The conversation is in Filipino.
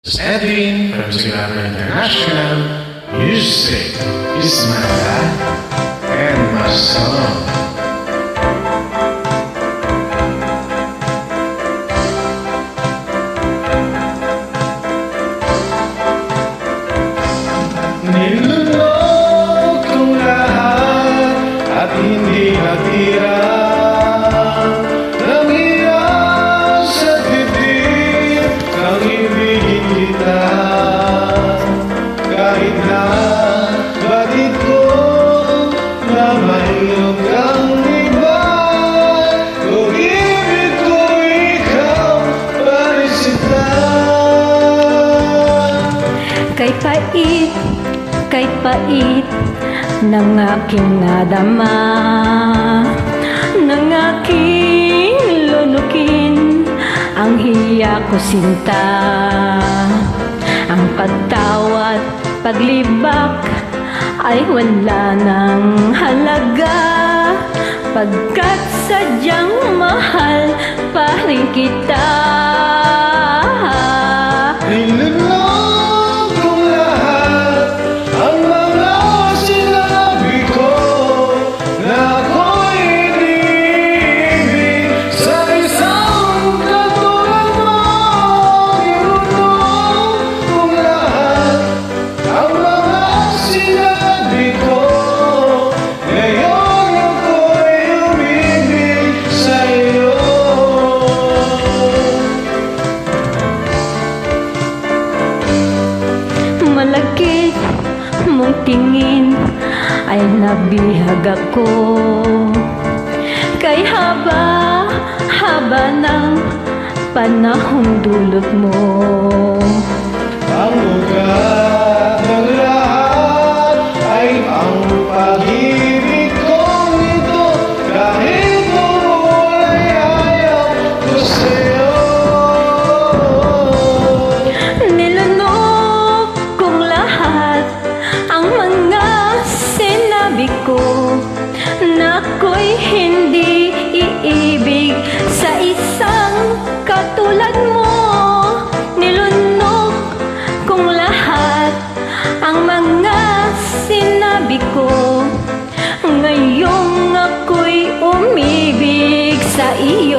This is Edwin from Singapore International. Music is my life and my song. Nilunod kong lahat at hindi natira nang iyan sa bibig nang ibigin kita. Kahit na batid ko na mayroon kang iba, kung ibig ko ikaw parisita. Kay pait ng aking nadama, ng aking lunukin ang hiya ko sinta. Ang pagtawat, paglibak ay wala ng halaga, pagkat sadyang mahal pa rin kita. Nilunod kong lahat ang mga sinabi ko na ako'y iniibig sa isang katulad mo. Nilunod kong lahat ang mga sinabi ko, ngayon ako'y umibig sa iyo. Malagkit mong tingin ay nabihag ako, kay haba ng panahong dulot mo. Ang ugat ng lahat ay ang pag-ibig kong ito, kahit mawalay ayaw ko sa'yo. Nilunok kong lahat ang mga sinabi ko na ako'y hindi iibig sa isang katulad mo. Nilunok kong lahat ang mga sinabi ko, ngayong ako'y umibig sa iyo.